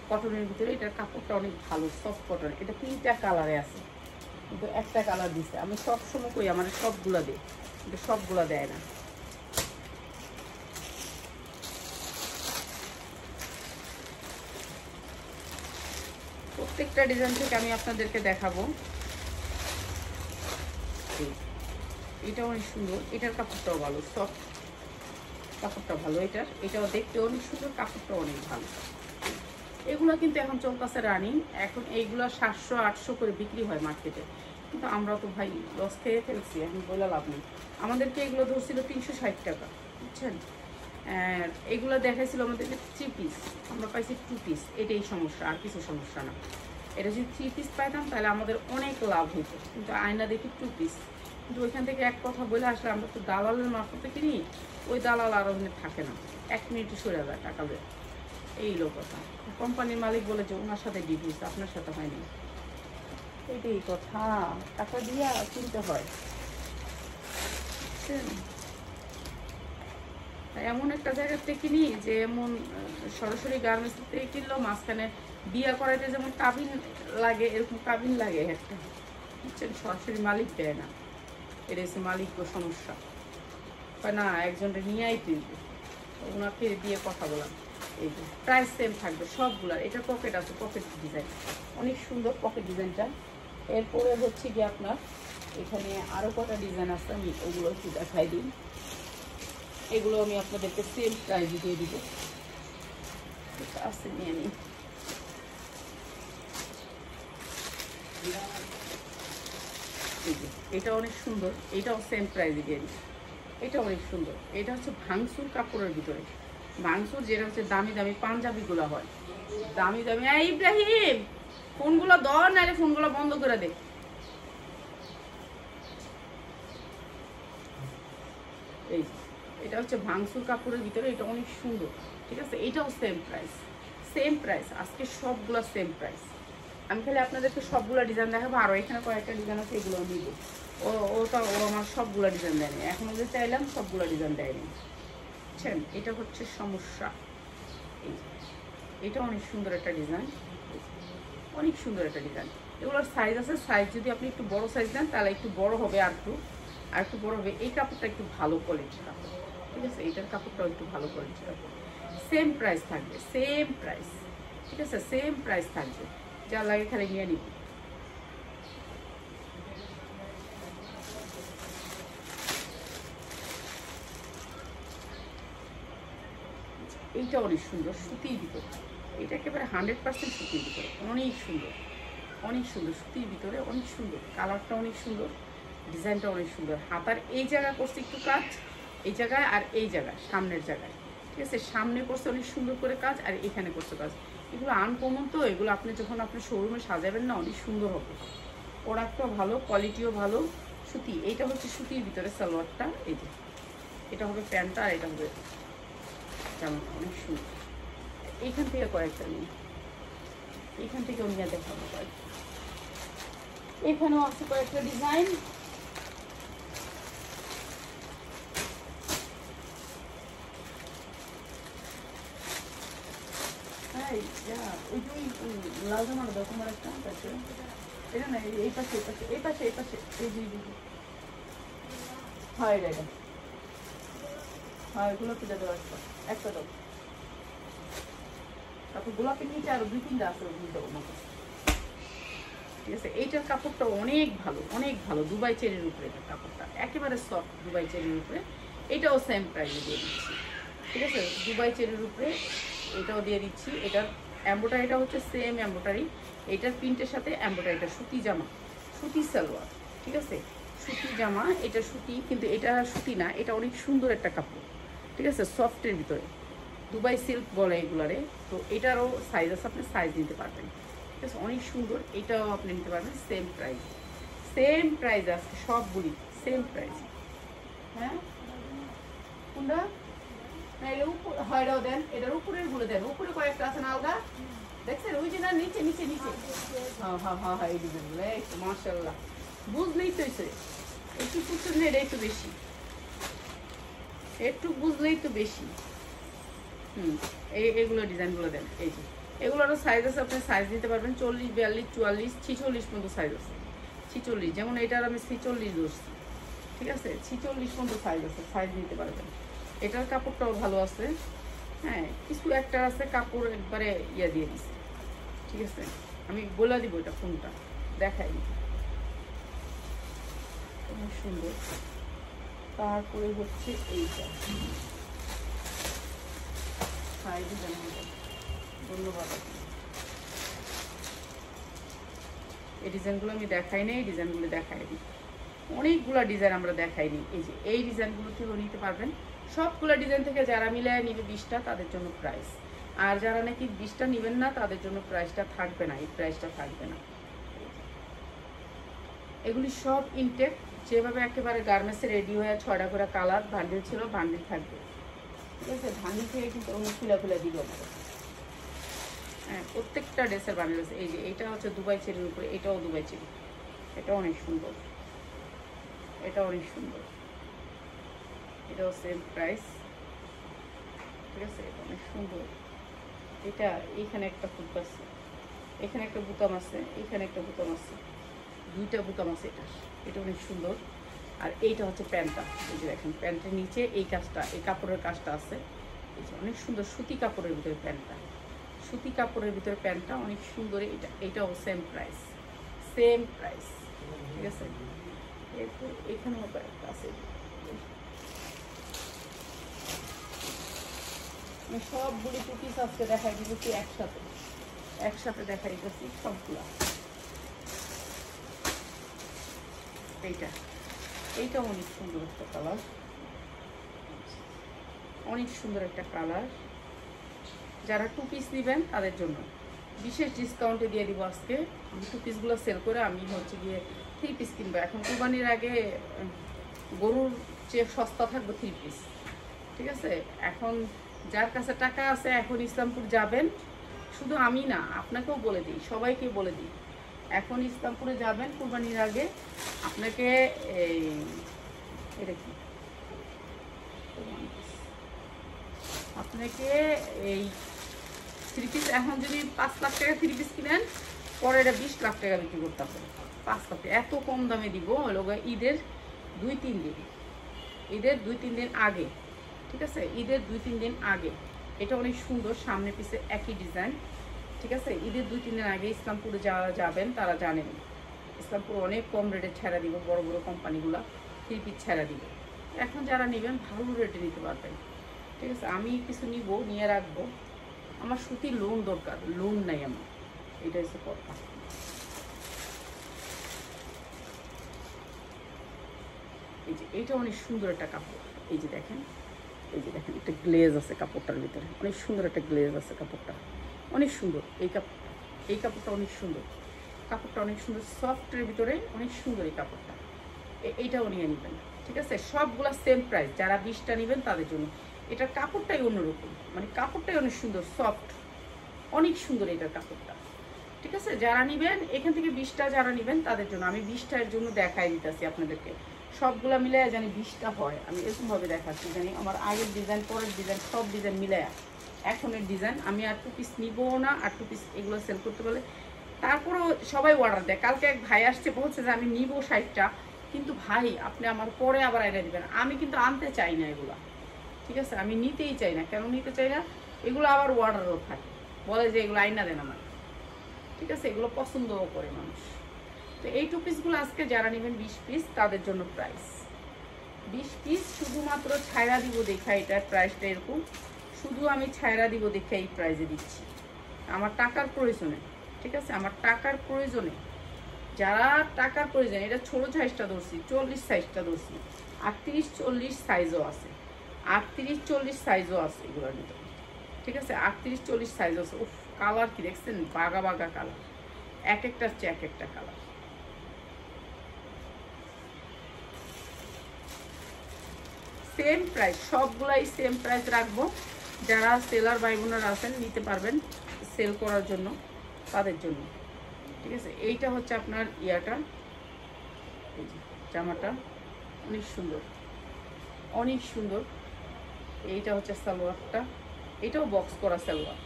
কটনের ভিতরে এটার কাপড়টা অনেক ভালো, সফট কটন। এটা 3টা কালারে আছে, কিন্তু একটা কালার দিচ্ছে। আমি সবসময় কই আমার সবগুলা দেয়, কিন্তু সবগুলা দেয় না। প্রত্যেকটা ডিজাইন থেকে আমি আপনাদেরকে দেখাবো। এটাও অনেক সুন্দর, এটার কাপড়টাও ভালো, সফট কাপড়টা ভালো। এটাও দেখতে অনেক সুন্দর, কাপড়টাও অনেক ভালো। এগুলো কিন্তু এখন চলতেছে রানিং। এখন এইগুলো 700-800 করে বিক্রি হয় মার্কেটে, কিন্তু আমরা তো ভাই লস খেয়ে ফেলছি, এখন বলে লাভ নেই। আমাদেরকে এগুলো ধরছিল 360 টাকা, বুঝছেন। আর এগুলো দেখাইছিল আমাদেরকে 3 পিস, আমরা পাইছি 2 পিস। এটাই সমস্যা, আর কিছু সমস্যা না। এটা যদি 3 পিস পাইতাম তাহলে আমাদের অনেক লাভ হতো, কিন্তু আয়না দেখি 2 পিস। কিন্তু ওইখান থেকে এক কথা বলে আসলে আমরা তো দালালের মারফতে কিনি, ওই দালাল আর ওখানে থাকে না, 1 মিনিটে সরে যায় টাকা দেয়। এই লোক কথা। কোম্পানির মালিক বলে যে ওনার সাথে ডিউটিস, আপনার সাথে হয়নি। এটাই কথা, টাকা দিয়ে কিনতে হয়। এমন একটা জায়গা থেকে কিনি যে এমন সরাসরি গার্মেন্টস থেকে কিনলেও মাঝখানে বিয়া করাইতে যেমন কাবিন লাগে, এরকম কাবিন লাগে একটা। বুঝছেন, সরাসরি মালিক দেয় না, এটা হচ্ছে মালিকও সমস্যা হয় না, একজনকে নিয়ে আইতে দিবে, ওনাকে দিয়ে কথা বলাম। এই যে প্রাইস সেম থাকবে সবগুলার। এটা পকেট আছে, পকেট ডিজাইন অনেক সুন্দর পকেট ডিজাইনটা। এরপরে হচ্ছে কি আপনার এখানে আরও কটা ডিজাইন আছে, আমি ওগুলো একটু দেখাই দিই। এগুলো আমি আপনাদেরকে সেম প্রাইস দিয়ে দিব, আছে নিয়ে নিই। এটা অনেক সুন্দর, এটাও সেম প্রাইস দিয়ে দিই। এটা অনেক সুন্দর, এটা হচ্ছে ভাংসুর কাপড়ের ভিতরে, ভাংসুর যেটা হচ্ছে দামি দামি পাঞ্জাবিগুলো হয়, দামি দামি। ইব্রাহিম ফোনগুলো ধর, নাহলে ফোনগুলো বন্ধ করে দে। এই এটা হচ্ছে ভাংসুর কাপড়ের ভিতরে, এটা অনেক সুন্দর, ঠিক আছে। এটাও সেম প্রাইস, সেম প্রাইস, আজকে সবগুলো সেম প্রাইস। আমি খালি আপনাদেরকে সবগুলো ডিজাইন দেখাবো, আরও এখানে কয়েকটা ডিজাইন আছে, এগুলো নিব। ও আমার সবগুলো ডিজাইন দেয়নি, এখন যে চাইলাম সবগুলো ডিজাইন দেয়নি, বুঝছেন। এটা হচ্ছে সমস্যা। এটা অনেক সুন্দর একটা ডিজাইন, অনেক সুন্দর একটা ডিজাইন। এগুলোর সাইজ আছে, সাইজ যদি আপনি একটু বড় সাইজ দেন তাহলে একটু বড় হবে, আর একটু বড় হবে। এই কাপড়টা একটু ভালো কোয়ালিটির কাপড়, ঠিক আছে, এইটার কাপড়টাও একটু ভালো কোয়ালিটির কাপড়। সেম প্রাইস থাকবে, সেম প্রাইস, ঠিক আছে, সেম প্রাইস থাকবে, যা লাগে খালি নিয়ে নিব। এইটা অনেক সুন্দর, সুতির ভিতরে, এটা একেবারে 100% সুতির ভিতরে, অনেক সুন্দর, অনেক সুন্দর সুতির ভিতরে, অনেক সুন্দর কালারটা, অনেক সুন্দর ডিজাইনটা, অনেক সুন্দর। হাতার এই জায়গায় করছে একটু কাজ, এই জায়গায় আর এই জায়গায় সামনের জায়গায়, ঠিক আছে, সামনে করছে অনেক সুন্দর করে কাজ, আর এখানে করছে কাজ। এগুলো আনকমন, তো এগুলো আপনি যখন আপনি শোরুমে সাজাবেন না, অনেক সুন্দর হবে, প্রোডাক্টও ভালো, কোয়ালিটিও ভালো। সুতি, এইটা হচ্ছে সুতির ভিতরে সালোয়ারটা, এই যে এটা হবে প্যান্টটা, আর এটা হবে জামাটা, অনেক সুন্দর। এইখান থেকে কয়েকটা নিই, এইখান থেকেও নিয়ে দেখাবো কয়েকটা, এখানেও আছে কয়েকটা ডিজাইন। লাল জামাটা দাও তোমার একটা, এটা না, এই পাশে, এই পাশে, এই পাশে, এই পাশে, এই যে হয় এটা, হয় গোলাপি দাও একটা, একটা দাও। তারপর গোলাপের নিচে আরো 2-3টা আছে, ওগুলো দেবো মতো, ঠিক আছে। এইটার কাপড়টা অনেক ভালো, অনেক ভালো, দুবাই চেরির উপরে এটার কাপড়টা, একেবারে সফট দুবাই চেরির উপরে। এটাও সেম প্রাইসে দিয়ে দিচ্ছি, ঠিক আছে, দুবাই চেরির উপরে এটাও দিয়ে দিচ্ছি। এটার এমব্রয়ডারিটা হচ্ছে সেম এমব্রয়ডারি, এটার প্রিন্টের সাথে এমব্রয়ডারিটা, সুতি জামা, সুতি সালোয়ার, ঠিক আছে, সুতি জামা। এটা সুতি, কিন্তু এটা সুতি না, এটা অনেক সুন্দর একটা কাপড়, ঠিক আছে, সফটের ভিতরে, দুবাই সিল্ক বলে এগুলারে। তো এটারও সাইজ আছে, আপনি সাইজ নিতে পারবেন, ঠিক আছে, অনেক সুন্দর। এটাও আপনি নিতে পারবেন সেম প্রাইস, সেম প্রাইস আছে সবগুলি, সেম প্রাইস। হ্যাঁ কোনটা হয়টাও দেন, এটার উপরের গুলো দেন, উপরে কয়েকটা আছে না আলগা, দেখছেন ওই যে না, নিচে নিচে নিচে, হ্যাঁ হ্যাঁ হ্যাঁ হ্যাঁ, এই ডিজাইনগুলো, এই তো মাশাআল্লাহ, বুঝলেই তো একটু বুঝছেন, এটা একটু বেশি, একটু বুঝলেই তো বেশি। এগুলো ডিজাইনগুলো দেন, এই যে এগুলোরও সাইজ আছে, আপনি সাইজ নিতে পারবেন 40, 42, 44, 46 পর্যন্ত সাইজ আছে। 46, যেমন এটার আমি 46 ধরছি, ঠিক আছে, 46 পর্যন্ত সাইজ আছে, সাইজ নিতে পারবেন। এটার কাপড়টাও ভালো আছে, হ্যাঁ, কিছু একটা আছে কাপড় একবারে ইয়া দিয়ে দিচ্ছে, ঠিক আছে, আমি বলে দিব এটা কোনটা, দেখাই অনেক সুন্দর। তারপরে হচ্ছে এইটা, ধন্যবাদ। এই ডিজাইনগুলো আমি দেখাই নাই, এই ডিজাইনগুলো দেখাই দিই, অনেকগুলো ডিজাইন আমরা দেখাইনি। এই যে এই ডিজাইনগুলো থেকেও নিতে পারবেন, সবগুলো ডিজাইন থেকে যারা মিলে নিবে 20টা তাদের জন্য প্রাইস, আর যারা নাকি 20টা নেবেন না তাদের জন্য প্রাইসটা থাকবে না, এই প্রাইসটা থাকবে না। এগুলি সব ইনটেক, যেভাবে একেবারে গার্মেন্টসে রেডি হয়ে 6টা করে কালার ভান্ডিল ছিল, ভান্ডিল থাকবে, ঠিক আছে, ভান্ডিল থেকে কিন্তু অন্য খুলে খুলে দিল আমাদের, হ্যাঁ, প্রত্যেকটা ড্রেসের বান্ডিল আছে। এই যে এটা হচ্ছে দুবাই চেরির উপরে, এটাও দুবাই চেরি, এটা অনেক সুন্দর, এটা অনেক সুন্দর, এটাও সেম প্রাইস, ঠিক আছে, এটা অনেক সুন্দর। এটা এইখানে একটা ফুট আছে, এখানে একটা বুতাম আছে, এখানে একটা বুতাম আছে, দুইটা বুতাম আছে এটা অনেক সুন্দর। আর এইটা হচ্ছে প্যান্টটা, এই যে দেখেন প্যান্টের নিচে এই কাজটা, এই কাপড়ের কাজটা আছে, এই যে অনেক সুন্দর সুতি কাপড়ের ভিতরে প্যান্টটা, সুতি কাপড়ের ভিতরে প্যান্টটা অনেক সুন্দর। এইটাও সেম প্রাইস, ঠিক আছে। এরপর এখানেও কয়েকটা আছে, সবগুলি টু পিস আজকে দেখাই দিতেছি একসাথে দেখাই দিতেছি সবগুলা। এইটা অনেক সুন্দর একটা কালার, অনেক সুন্দর একটা কালার। যারা টু পিস নেবেন তাদের জন্য বিশেষ ডিসকাউন্টে দিয়ে দিব আজকে। আমি টু পিসগুলো সেল করে আমি হচ্ছে গিয়ে 3 পিস কিনবো। এখন কুরবানির আগে গরুর চেয়ে সস্তা থাকবে 3 পিস, ঠিক আছে। এখন যার কাছে টাকা আছে এখন ইসলামপুর যাবেন, শুধু আমি না আপনাকেও বলে দিই, সবাইকে বলে দিই, এখন ইসলামপুরে যাবেন কুরবানির আগে। আপনাকে এটা কি আপনাকে এই 3 পিস এখন যদি 5 লাখ টাকা 3 পিস কিনেন, পরে এটা 20 লাখ টাকা বিক্রি করতে হবে। 5 লাখ এত কম দামে দিব হলো ঈদের 2-3 দিন, ঈদের 2-3 দিন আগে, ঠিক আছে, ঈদের 2-3 দিন আগে। এটা অনেক সুন্দর, সামনে পিছে একই ডিজাইন, ঠিক আছে। ঈদের 2-3 দিন আগে ইসলামপুরে যারা যাবেন তারা জানেন ইসলামপুর অনেক কম রেটে ছেড়া দিব, বড় বড় কোম্পানিগুলো 3 পিস ছেড়া দিব। এখন যারা নেবেন ভালো রেটে নিতে পারবেন, ঠিক আছে। আমি কিছু নিব, নিয়ে রাখবো, আমার সুতির লোন দরকার, লোন নাই আমার, এটা হচ্ছে কথা। এই যে এইটা অনেক সুন্দর একটা কাপড়, এই যে দেখেন একটা গ্লেজ আছে কাপড়টার ভিতরে, অনেক সুন্দর একটা গ্লেজ আছে কাপড়টা, অনেক সুন্দর। এই কাপড়টা অনেক সুন্দর, কাপড়টা অনেক সুন্দর, সফটের ভিতরে অনেক সুন্দর এই কাপড়টা। এইটাও নিয়ে নেবেন, ঠিক আছে। সবগুলা সেম প্রাইস, যারা 20টা নেবেন তাদের জন্য। এটার কাপড়টাই অন্যরকম, মানে কাপড়টাই অনেক সুন্দর, সফট, অনেক সুন্দর এটার কাপড়টা, ঠিক আছে। যারা নেবেন এখান থেকে 20টা যারা নেবেন তাদের জন্য আমি 20টার জন্য দেখাই দিতেছি আপনাদেরকে। সবগুলা মিলাইয়া জানি 20টা হয়, আমি এরকমভাবে দেখাচ্ছি, জানি আমার আগের ডিজাইন পরের ডিজাইন সব ডিজাইন মিলাইয়া এখনের ডিজাইন। আমি আর 2 পিস নিবো না, আর 2 পিস এগুলো সেল করতে পারলে তারপরেও সবাই অর্ডার দেয়। কালকে এক ভাই আসছে, বলছে যে আমি নিবো 60টা, কিন্তু ভাই আপনি আমার পরে আবার এনে দেবেন। আমি কিন্তু আনতে চাই না এগুলা, ঠিক আছে, আমি নিতেই চাই না। কেন নিতে চাই না? এগুলো আবার অর্ডারও থাকে, বলে যে এগুলো আইনা দেন আমার, ঠিক আছে, এগুলো পছন্দও করে মানুষ। তো এই 2 পিসগুলো আজকে যারা নেবেন 20 পিস তাদের জন্য প্রাইস 20 পিস, শুধুমাত্র ছায়রা দিব দেখা, এটার প্রাইসটা এরকম, শুধু আমি ছায়রা দিব দেখে এই প্রাইসে দিচ্ছি, আমার টাকার প্রয়োজনে, ঠিক আছে, আমার টাকার প্রয়োজনে। যারা টাকার প্রয়োজন, এটা ছোট সাইজটা ধরছি, 40 সাইজটা ধরছি, 38-40 সাইজও আছে, 38-40 সাইজও আছে এগুলোর ভিতরে, ঠিক আছে, 38-40 সাইজ আছে। উফ, কালার কি দেখছেন, বাগা বাগা কালার, এক একটা হচ্ছে এক একটা কালার। সেম প্রাইস, সবগুলাই সেম প্রাইস রাখবো। যারা সেলার ভাই বোনেরা আছেন নিতে পারবেন সেল করার জন্য, তাদের জন্য, ঠিক আছে। এইটা হচ্ছে আপনার ইয়াটা, এই যে জামাটা অনেক সুন্দর, অনেক সুন্দর। এইটা হচ্ছে সালোয়ারটা, এটাও বক্স করা সালোয়ার,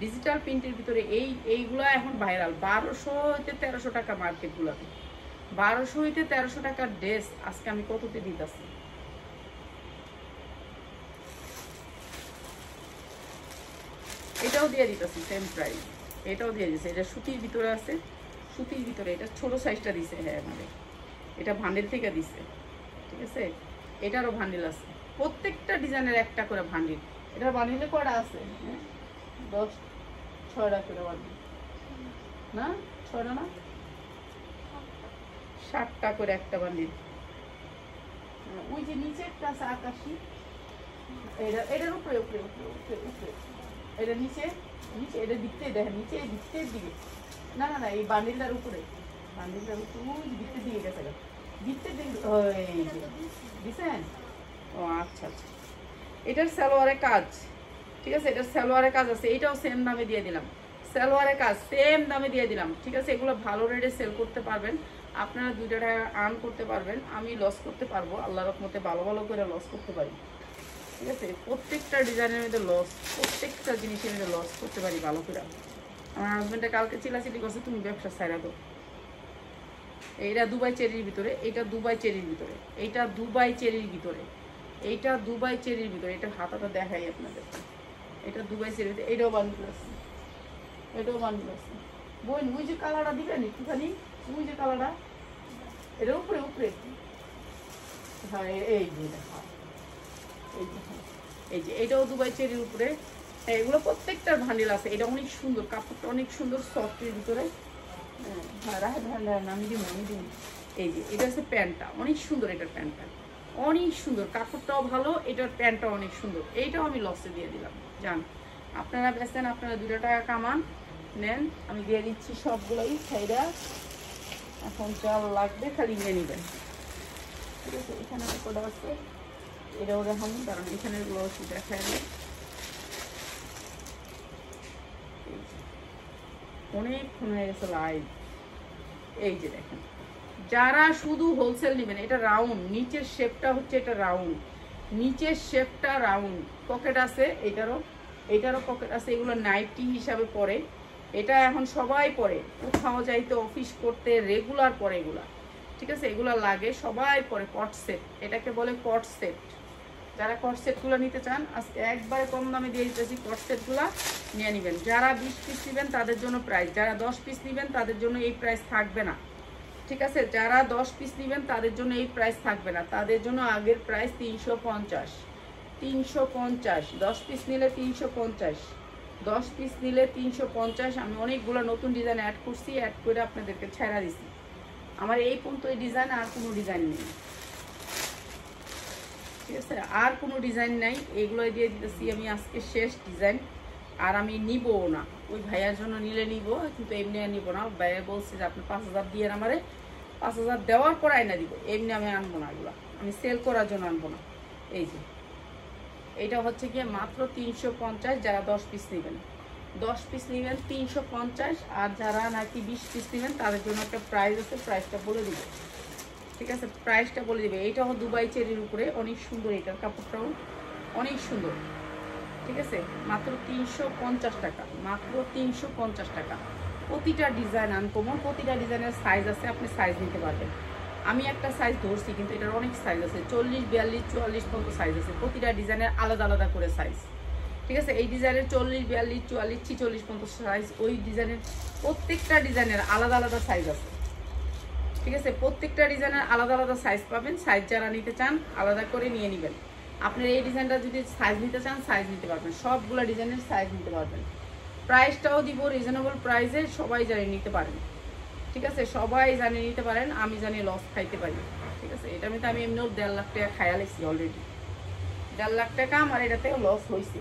ডিজিটাল প্রিন্টের ভিতরে। এইগুলো এখন ভাইরাল, 1200 হইতে 1300 টাকা মার্কেটগুলোতে, 1200 হইতে 1300 টাকার ড্রেস আজকে আমি কততে দিতেছি। এটাও দিয়ে দিতেছি সেম প্রাইস, এটাও দিয়ে দিচ্ছে। এটা সুতির ভিতরে আছে, সুতির ভিতরে এটা ছোট সাইজটা দিছে, হ্যাঁ মানে এটা ভান্ডেল থেকে দিছে, ঠিক আছে। এটারও ভান্ডেল আছে, প্রত্যেকটা ডিজাইনের একটা করে ভান্ডেল। এটার বান্ডিলে কয়টা আছে? 6টা করে বান্ডিল, না 6টা না 7টা করে একটা বান্ডিল। ওই যে নিচে একটা আছে আকাশি, এটার উপরে উপরে উপরে উপরে উপরে, এটা নিচে নিচে, এটা দিকতে দেখেন, নিচে এই দিকতের দিকে, না না না এই বান্ডিলটার উপরে, বান্ডিলটার উপরে ওই দিকতের দিকে গেছে, দিকতের দিকে দিচ্ছেন। ও আচ্ছা আচ্ছা, এটার সালোয়ারের কাজ, ঠিক আছে, এটার সালোয়ারের কাজ আছে, এটাও সেম দামে দিয়ে দিলাম, সালোয়ারের কাজ সেম দামে দিয়ে দিলাম, ঠিক আছে। এগুলো ভালো রেটে সেল করতে পারবেন আপনারা, 2 টাকা আর্ন করতে পারবেন, আমি লস করতে পারবো, আল্লাহর রহমতে ভালো ভালো করে লস করতে পারি, ঠিক আছে। প্রত্যেকটা ডিজাইনের মধ্যে লস, প্রত্যেকটা জিনিসের মধ্যে লস করতে পারি ভালো করে। আমার হাজব্যান্ডে কালকে চিলাচিলি করছে, তুমি ব্যবসা ছাইরা দাও, এইটা দুবাই চেরির ভিতরে, এটা দুবাই চেরির ভিতরে, এইটা দুবাই চেরির ভিতরে, এইটা দুবাই চেরির ভিতরে, এটা হাতাটা দেখাই আপনাদের, এটা দুবাই চেরির ভিতরে, এটাও বান্ডিল আছে, এটাও বান্ডিল আছে। বোন ওই যে কালারটা দিবেন একটুখানি, ওই যে কালারটা, এটা উপরে উপরে, হ্যাঁ এই যে এই যে এটাও দুবাই চেরির উপরে। এগুলো প্রত্যেকটার ভান্ডিল আছে। এটা অনেক সুন্দর, কাপড়টা অনেক সুন্দর সফটের ভিতরে। হ্যাঁ আমি দিব। এই যে এটা হচ্ছে প্যান্টটা, অনেক সুন্দর, এটার প্যান্টটা অনেক সুন্দর, কাপড়টাও ভালো, এটার প্যান্টটাও অনেক সুন্দর। এইটাও আমি লসে দিয়ে দিলাম। যান আপনারা বেচেন, আপনারা 2 টাকা কামান, নেন, আমি দিয়ে দিচ্ছি সবগুলোই সাইডা। এখন চাল লাগবে, খালি নিয়ে নেবেন। ঠিক আছে, এখানে কোটা আছে, এটাও দেখান, কারণ এখানে লস দেখা যায় অনেকক্ষণ হয়ে গেছে লাইভ। এই যে দেখেন, যারা শুধু হোলসেল নেবেন, এটা রাউন্ড, নিচের শেপটা হচ্ছে এটা রাউন্ড, নিচের শেপটা রাউন্ড, পকেট আছে, এটারও পকেট আছে। এগুলো নাইটি হিসাবে পরে, এটা এখন সবাই পরে, কোথাও যাইতে, অফিস করতে রেগুলার পরে এগুলা। ঠিক আছে, এগুলা লাগে, সবাই পরে। কট সেট, এটাকে বলে কট সেট। যারা কট সেটগুলো নিতে চান, আজকে একবারে কম দামে দিয়ে দিতেছি, কট সেটগুলো নিয়ে নেবেন। যারা 20 পিস নেবেন তাদের জন্য প্রাইস, যারা 10 পিস নেবেন তাদের জন্য এই প্রাইস থাকবে না। ঠিক আছে, যারা 10 পিস নেবেন তাদের জন্য এই প্রাইস থাকবে না, তাদের জন্য আগের প্রাইস 350, 10 পিস নিলে 350, 10 পিস নিলে 350। আমি অনেকগুলো নতুন ডিজাইন অ্যাড করছি, অ্যাড করে আপনাদেরকে ছেড়া দিচ্ছি। আমার এই পর্যন্ত এই ডিজাইন, আর কোনো ডিজাইন নেই। ঠিক আছে, আর কোনো ডিজাইন নাই, এগুলোই দিয়ে দিতেছি আমি আজকে শেষ ডিজাইন। আর আমি নিবো না, ওই ভাইয়ার জন্য নিলে নিব, কিন্তু এমনি আর নিবো না। ভাইয়া বলছে যে আপনি 5000 দিয়ে আমারে, 5000 দেওয়ার পর আইনা দিব, এমনি আমি আনবো না, এগুলো আমি সেল করার জন্য আনবো না। এই যে এইটা হচ্ছে গিয়ে মাত্র 350, যারা 10 পিস নেবেন, 10 পিস নেবেন 350। আর যারা নাকি 20 পিস নেবেন তাদের জন্য একটা প্রাইস আছে, প্রাইসটা বলে দিব। ঠিক আছে, প্রাইসটা বলে দিবে। এইটাও দুবাই চেরির উপরে, অনেক সুন্দর, এটার কাপড়টাও অনেক সুন্দর। ঠিক আছে, মাত্র 350 টাকা, মাত্র 350 টাকা। প্রতিটা ডিজাইন আনকমন, প্রতিটা ডিজাইনের সাইজ আছে, আপনি সাইজ নিতে পারবেন। আমি একটা সাইজ ধরছি, কিন্তু এটার অনেক সাইজ আছে, 40, 42, 44 পর্যন্ত সাইজ আছে। প্রতিটা ডিজাইনের আলাদা আলাদা করে সাইজ। ঠিক আছে, এই ডিজাইনের 40, 42, 44, 46 পর্যন্ত সাইজ। ওই ডিজাইনের প্রত্যেকটা ডিজাইনের আলাদা আলাদা সাইজ আছে। ঠিক আছে, প্রত্যেকটা ডিজাইনের আলাদা আলাদা সাইজ পাবেন। সাইজ যারা নিতে চান আলাদা করে নিয়ে নেবেন। আপনার এই ডিজাইনটা যদি সাইজ নিতে চান সাইজ নিতে পারবেন, সবগুলো ডিজাইনের সাইজ নিতে পারবেন। প্রাইসটাও দিব রিজনেবল প্রাইসে, সবাই জানি নিতে পারেন। ঠিক আছে, সবাই জানি নিতে পারেন, আমি জানি লস খাইতে পারি। ঠিক আছে, এটা আমি এমনিও 1.5 লাখ টাকা খাইয়া লেছি অলরেডি, 1.5 লাখ টাকা আমার এটাতেও লস হয়েছে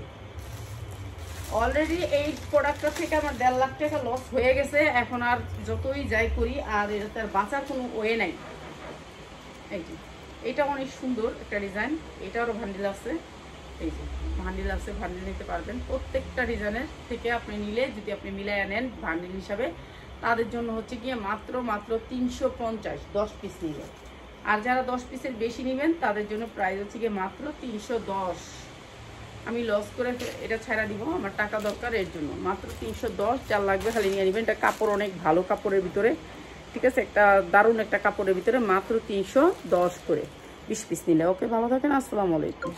অলরেডি। এই প্রোডাক্টটা থেকে আমার 1.5 লাখ টাকা লস হয়ে গেছে। এখন আর যতই যাই করি, আর এটাতে আর বাঁচার কোনো ওয়ে নাই। এই যে এটা অনেক সুন্দর একটা ডিজাইন, এটারও ভান্ডিল আছে। এই যে ভান্ডিল আছে, ভান্ডিল নিতে পারবেন। প্রত্যেকটা ডিজাইনের থেকে আপনি নিলে, যদি আপনি মিলাই নেন ভান্ডিল হিসাবে, তাদের জন্য হচ্ছে গিয়ে মাত্র 350, 10 পিস নিবেন। আর যারা 10 পিসের বেশি নেবেন তাদের জন্য প্রাইস হচ্ছে গিয়ে মাত্র 310। আমি লস করে এটা ছাড়া দিব, আমার টাকা দরকার, এর জন্য মাত্র 310। যার লাগবে খালি নিয়ে নেবেন। এটা কাপড় অনেক ভালো কাপড়ের ভিতরে। ঠিক আছে, একটা দারুণ একটা কাপড়ের ভিতরে, মাত্র 310 করে 20 পিস নিলে। ওকে, ভালো থাকেন, আসসালামু আলাইকুম।